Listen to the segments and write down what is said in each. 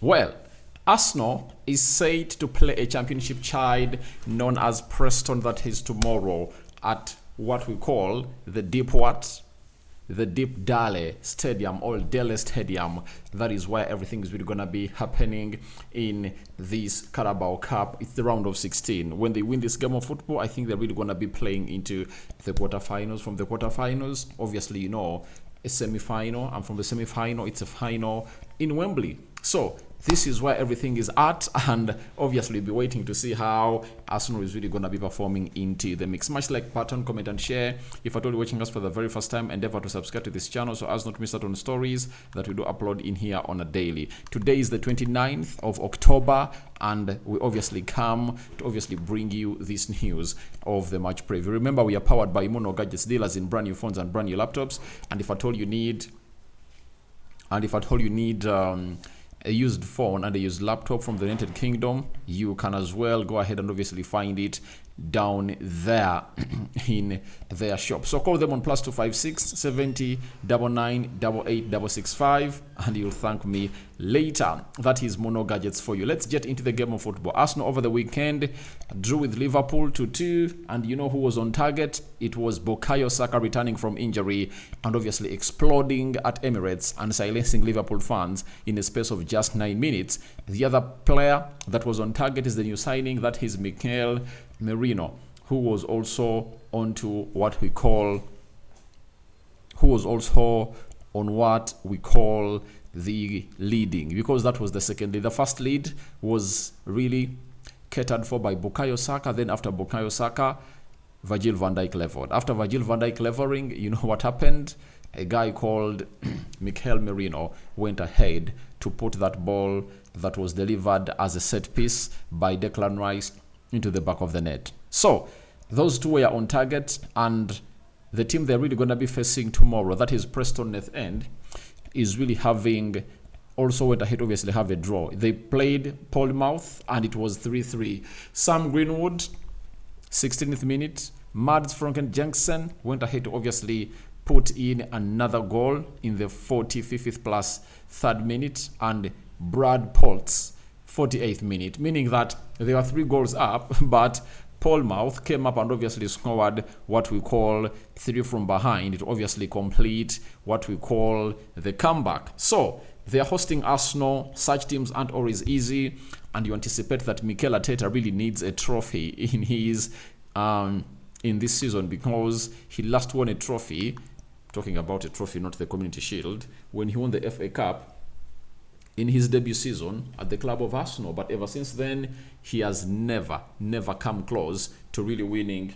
Well, Arsenal is said to play a championship side known as Preston, that is tomorrow, at what we call the Deep what? The Deep Dale Stadium, or Dale Stadium. That is where everything is really going to be happening in this Carabao Cup. It's the round of 16. When they win this game of football, I think they're really going to be playing into the quarterfinals. From the quarterfinals, obviously, you know, a semi-final, and from the semi-final, it's a final in Wembley. So this is where everything is at, and obviously be waiting to see how Arsenal is really going to be performing into the mix. Much like button, comment and share. If at all you're watching us for the very first time, endeavor to subscribe to this channel so as not to miss out on stories that we do upload in here on a daily. Today is the 29th of October, and we obviously come to obviously bring you this news of the match preview. Remember, we are powered by Mono Gadgets, dealers in brand new phones and brand new laptops, and if at all you need a used phone and a used laptop from the United Kingdom, you can as well go ahead and obviously find it down there in their shop. So call them on +256 70 99 88 665 and you'll thank me later. That is Mono Gadgets for you. Let's get into the game of football. Arsenal over the weekend drew with Liverpool 2-2, and you know who was on target? It was Bukayo Saka, returning from injury and obviously exploding at Emirates and silencing Liverpool fans in a space of just 9 minutes. The other player that was on target is the new signing, that is Mikel Merino, who was also on what we call the leading, because that was the second lead. The first lead was really catered for by Bukayo Saka. Then after Bukayo Saka, Virgil van Dijk leveled. After Virgil van Dijk leveling, you know what happened? A guy called Mikel Merino went ahead to put that ball that was delivered as a set piece by Declan Rice into the back of the net. So those two were on target, and the team they're really going to be facing tomorrow, that is Preston North End, is really also went ahead to obviously have a draw. They played Portsmouth and it was 3-3. Sam Greenwood, 16th minute. Mads Franken Jensen went ahead to obviously put in another goal in the 45th plus 3rd minute, and Brad Potts, 48th minute, meaning that there were 3 goals up, but Portsmouth came up and obviously scored what we call 3 from behind to obviously complete what we call the comeback. So they are hosting Arsenal. Such teams aren't always easy, and you anticipate that Mikel Arteta really needs a trophy in his in this season, because he last won a trophy, talking about a trophy, not the Community Shield, when he won the FA Cup in his debut season at the club of Arsenal. But ever since then, he has never come close to really winning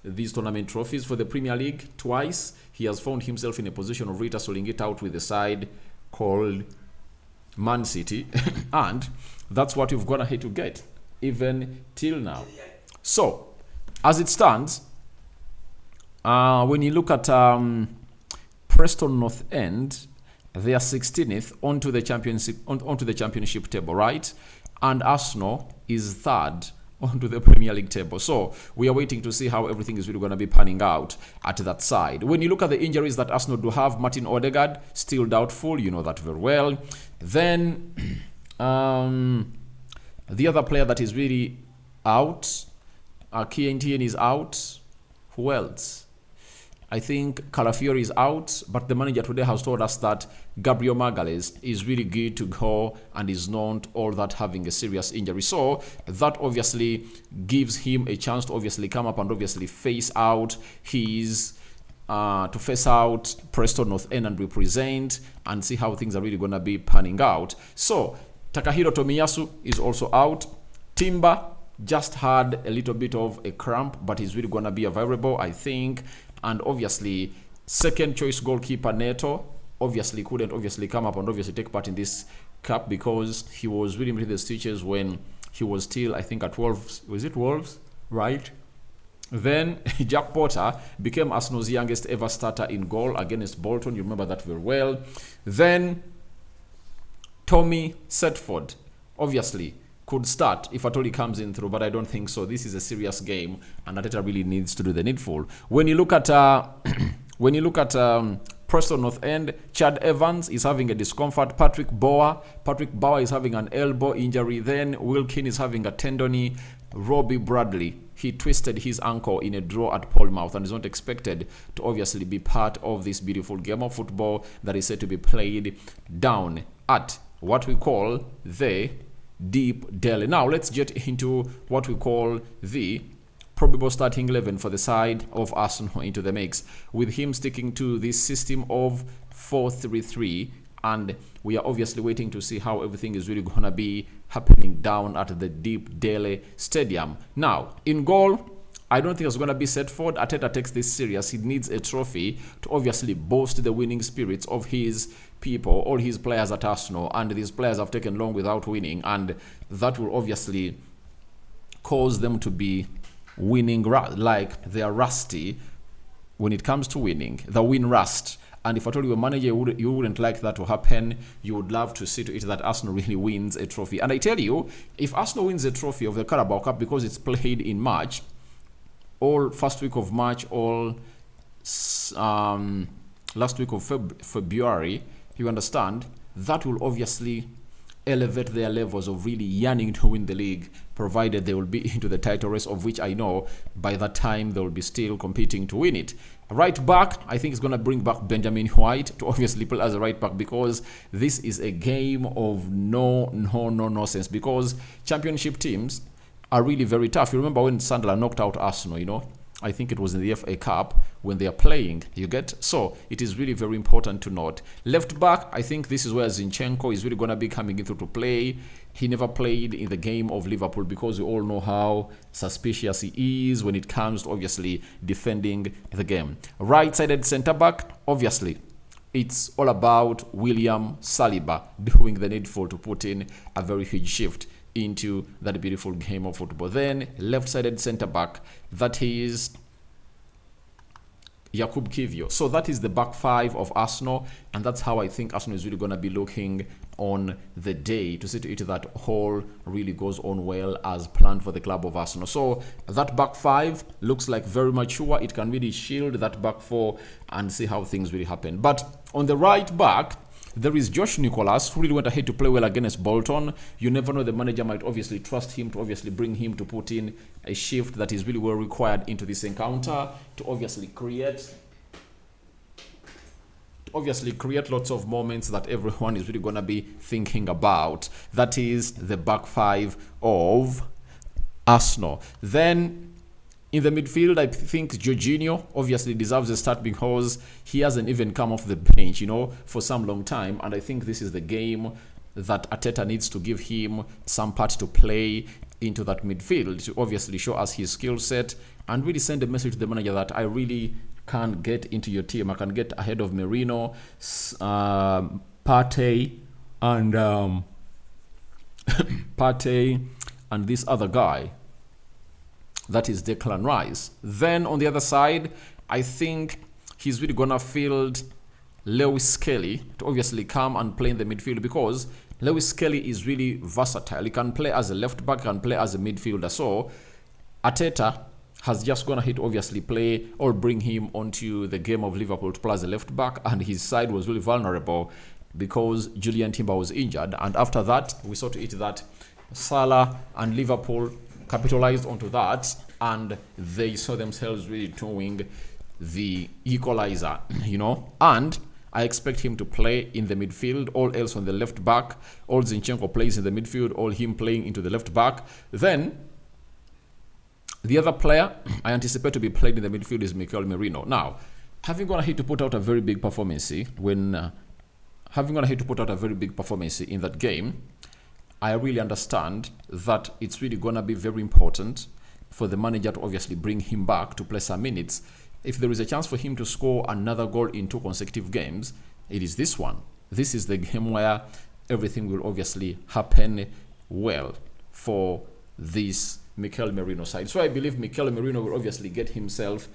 these tournament trophies. For the Premier League, twice he has found himself in a position of re-tussling it out with a side called Man City and that's what we've gone ahead to get even till now. So as it stands, when you look at Preston North End, they are 16th onto the championship table, right? And Arsenal is 3rd onto the Premier League table. So we are waiting to see how everything is really going to be panning out at that side. When you look at the injuries that Arsenal do have, Martin Odegaard still doubtful, you know that very well. Then the other player that is really out, Kientien is out. Who else? I think Calafiori is out, but the manager today has told us that Gabriel Magalhaes is really good to go and is not all that having a serious injury. So that obviously gives him a chance to obviously come up and obviously face out Preston North End and represent and see how things are really going to be panning out. So Takahiro Tomiyasu is also out. Timber just had a little bit of a cramp, but he's really going to be available, I think. And obviously, second choice goalkeeper Neto obviously couldn't obviously come up and obviously take part in this cup because he was really in the stitches when he was still, I think, at Wolves. Was it Wolves? Right? Then Jack Potter became Arsenal's youngest ever starter in goal against Bolton. You remember that very well. Then Tommy Setford obviously could start if at all he comes in through, but I don't think so. This is a serious game, and Arteta really needs to do the needful. When you look at Preston North End, Chad Evans is having a discomfort. Patrick Bauer is having an elbow injury. Then Wilkin is having a tendon. Robbie Bradley, he twisted his ankle in a draw at Portsmouth and is not expected to obviously be part of this beautiful game of football that is said to be played down at what we call the Deep Delhi. Now let's get into what we call the probable starting 11 for the side of Arsenal into the mix, with him sticking to this system of 4-3-3, and we are obviously waiting to see how everything is really going to be happening down at the Deep Delhi Stadium. Now, in goal, I don't think it's going to be Setford. Arteta takes this serious. He needs a trophy to obviously boost the winning spirits of his people, all his players at Arsenal, and these players have taken long without winning, and that will obviously cause them to be winning, like they are rusty when it comes to winning, the win rust. And if I told you a manager you wouldn't like that to happen, you would love to see to it that Arsenal really wins a trophy. And I tell you, if Arsenal wins a trophy of the Carabao Cup, because it's played in March, all first week of March, all last week of February, you understand, that will obviously elevate their levels of really yearning to win the league, provided they will be into the title race, of which I know by that time they will be still competing to win it. Right back, I think it's going to bring back Benjamin White to obviously play as a right back, because this is a game of no sense, because championship teams are really very tough. You remember when Sunderland knocked out Arsenal, you know? I think it was in the FA Cup when they are playing, you get? So it is really very important to note. Left back, I think this is where Zinchenko is really going to be coming into to play. He never played in the game of Liverpool because we all know how suspicious he is when it comes to obviously defending the game. Right-sided centre-back, obviously, it's all about William Saliba doing the needful to put in a very huge shift into that beautiful game of football. Then left-sided centre-back, that is Jakub Kivio. So that is the back five of Arsenal, and that's how I think Arsenal is really going to be looking on the day to see to it that all really goes on well as planned for the club of Arsenal. So that back five looks like very mature. It can really shield that back four and see how things really happen. But on the right back, there is Josh Nicholas, who really went ahead to play well against Bolton. You never know, the manager might obviously trust him to obviously bring him to put in a shift that is really well required into this encounter to obviously create lots of moments that everyone is really going to be thinking about. That is the back five of Arsenal. Then in the midfield, I think Jorginho obviously deserves a start because he hasn't even come off the bench, you know, for some long time. And I think this is the game that Arteta needs to give him some part to play into that midfield to obviously show us his skill set and really send a message to the manager that I really can get into your team. I can get ahead of Merino, Partey, and Partey, and this other guy. That is Declan Rice. Then on the other side, I think he's really going to field Lewis Kelly to obviously come and play in the midfield, because Lewis Kelly is really versatile. He can play as a left back, can play as a midfielder. So Arteta has just gone ahead to obviously play or bring him onto the game of Liverpool to play as a left back, and his side was really vulnerable because Julian Timber was injured. And after that, we saw to it that Salah and Liverpool capitalized onto that, and they saw themselves really doing the equalizer, you know. And I expect him to play in the midfield, all else on the left back. All Zinchenko plays in the midfield, all him playing into the left back. Then the other player I anticipate to be played in the midfield is Mikel Merino. Now, having gone ahead to put out a very big performance in that game, I really understand that it's really going to be very important for the manager to obviously bring him back to play some minutes. If there is a chance for him to score another goal in 2 consecutive games, it is this one. This is the game where everything will obviously happen well for this Mikel Merino side. So I believe Mikel Merino will obviously get himself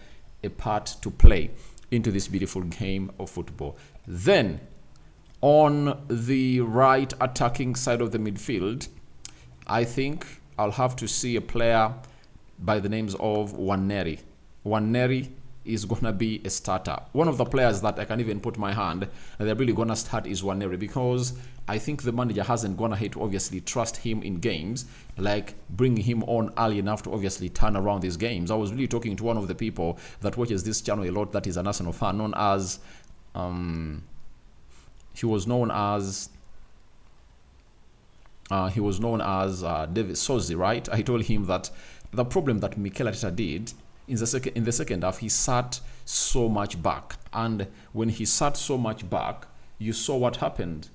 a part to play into this beautiful game of football. Then, on the right attacking side of the midfield, I think I'll have to see a player by the names of Nwaneri. Nwaneri is going to be a starter. One of the players that I can even put my hand and they're really going to start is Nwaneri, because I think the manager hasn't gone ahead to obviously trust him in games, like bring him on early enough to obviously turn around these games. I was really talking to one of the people that watches this channel a lot, that is an Arsenal fan, known as he was known as David Sozi, right? I told him that the problem that Mikel Arteta did in the second half, he sat so much back, and when he sat so much back, you saw what happened.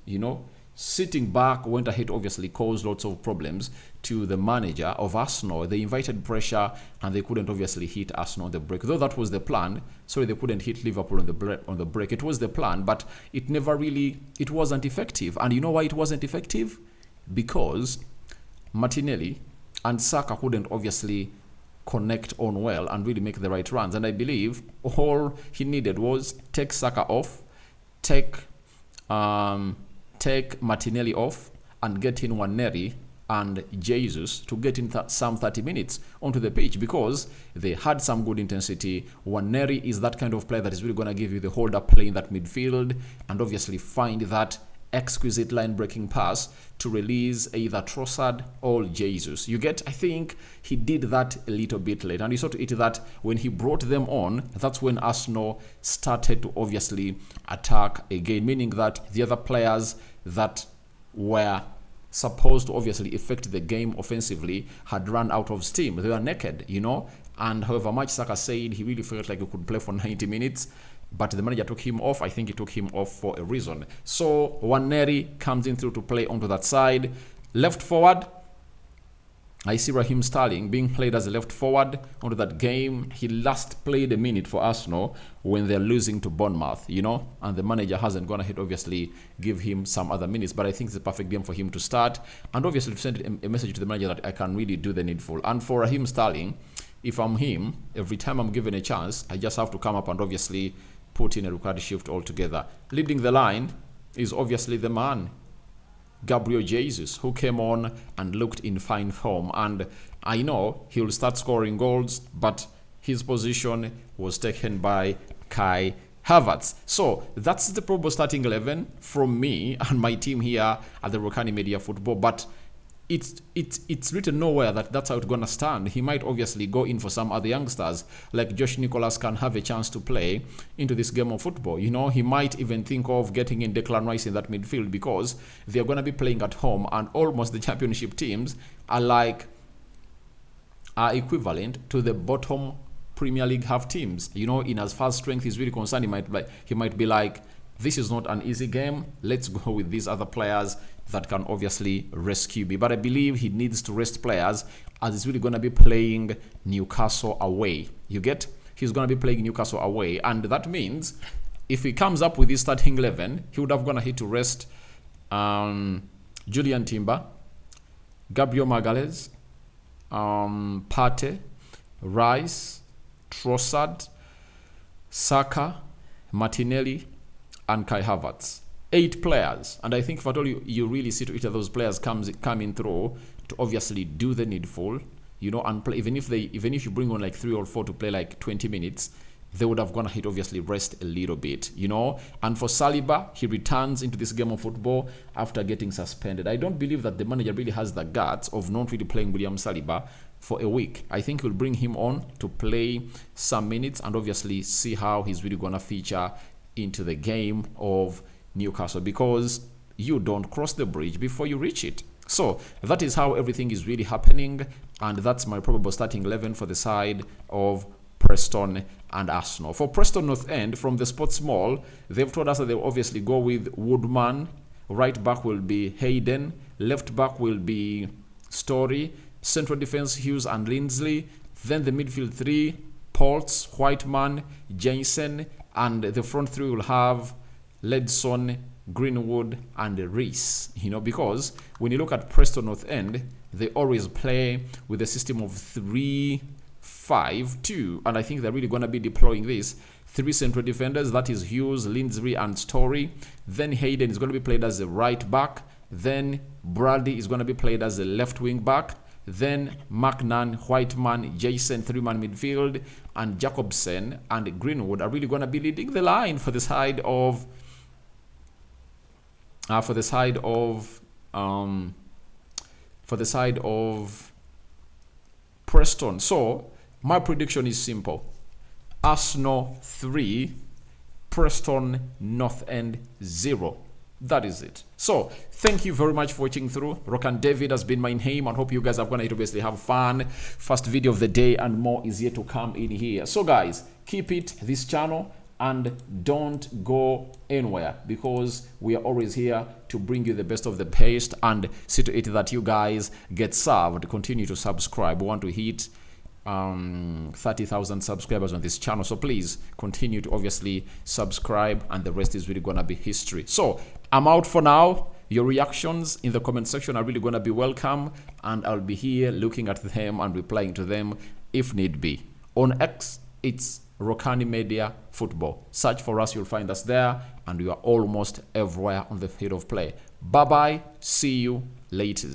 Sitting back went ahead to obviously caused lots of problems to the manager of Arsenal. They invited pressure and they couldn't obviously hit Arsenal on the break. Though that was the plan. Sorry, they couldn't hit Liverpool on the break. It was the plan, but it wasn't effective. And you know why it wasn't effective? Because Martinelli and Saka couldn't obviously connect on well and really make the right runs. And I believe all he needed was take Saka off, take Martinelli off, and get in Nwaneri and Jesus to get in some 30 minutes onto the pitch, because they had some good intensity. Nwaneri is that kind of player that is really going to give you the hold-up play in that midfield and obviously find that exquisite line-breaking pass to release either Trossard or Jesus. You get, I think he did that a little bit late, and you saw to it that when he brought them on, that's when Arsenal started to obviously attack again, meaning that the other players that were supposed to obviously affect the game offensively had run out of steam. They were naked, and however much Saka said he really felt like he could play for 90 minutes, but the manager took him off. I think he took him off for a reason. So Nwaneri comes in through to play onto that side. Left forward, I see Raheem Sterling being played as a left forward onto that game. He last played a minute for Arsenal when they're losing to Bournemouth, and the manager hasn't gone ahead, obviously, give him some other minutes. But I think it's a perfect game for him to start, and obviously to send a message to the manager that I can really do the needful. And for Raheem Sterling, if I'm him, every time I'm given a chance, I just have to come up and obviously put in a Rokani shift altogether. Leading the line is obviously the man, Gabriel Jesus, who came on and looked in fine form. And I know he'll start scoring goals, but his position was taken by Kai Havertz. So that's the probable starting 11 from me and my team here at the Rokani Media Football. But it's written nowhere that that's how it's going to stand. He might obviously go in for some other youngsters, like Josh Nicholas can have a chance to play into this game of football. He might even think of getting in Declan Rice in that midfield, because they're going to be playing at home, and almost the championship teams are equivalent to the bottom Premier League half teams. In as far as strength is really concerned, he might be like, this is not an easy game. Let's go with these other players that can obviously rescue me. But I believe he needs to rest players, as he's really going to be playing Newcastle away. You get? He's going to be playing Newcastle away. And that means if he comes up with his starting 11, he would have gone ahead to rest Julian Timber, Gabriel Magalhaes, Partey, Rice, Trossard, Saka, Martinelli, and Kai Havertz. 8 players, and I think if at all you really see to each of those players coming through to obviously do the needful, and play. Even if you bring on like 3 or 4 to play like 20 minutes, they would have gone ahead obviously rest a little bit, And for Saliba, he returns into this game of football after getting suspended. I don't believe that the manager really has the guts of not really playing William Saliba for a week. I think he'll bring him on to play some minutes and obviously see how he's really gonna feature into the game of Newcastle, because you don't cross the bridge before you reach it. So that is how everything is really happening, and that's my probable starting 11 for the side of Preston and Arsenal. For Preston North End, from the Sports Mall, they've told us that they'll obviously go with Woodman. Right back will be Hayden. Left back will be Story. Central defense, Hughes and Lindsley. Then the midfield 3, Poltz, Whiteman, Jensen, and the front 3 will have Ledson, Greenwood, and Reese. Because when you look at Preston North End, they always play with a system of 3-5-2, and I think they're really going to be deploying this. 3 central defenders, that is Hughes, Lindsley, and Story. Then Hayden is going to be played as a right back. Then Bradley is going to be played as a left wing back. Then McNann, Whiteman, Jason, 3-man midfield, and Jacobsen and Greenwood are really going to be leading the line for the side of Preston. So my prediction is simple: Arsenal 3, Preston North End 0. That is it. So thank you very much for watching through. Rokani David has been my name, and hope you guys are going to basically have fun. First video of the day, and more is yet to come in here. So guys, keep it this channel and don't go anywhere, because we are always here to bring you the best of the best and see to it that you guys get served. Continue to subscribe. We want to hit 30,000 subscribers on this channel, so please continue to obviously subscribe, and the rest is really gonna be history. So I'm out for now. Your reactions in the comment section are really gonna be welcome, and I'll be here looking at them and replying to them if need be. On X, it's Rokani Media Football. Search for us, you'll find us there, and we are almost everywhere on the field of play. Bye bye, see you later.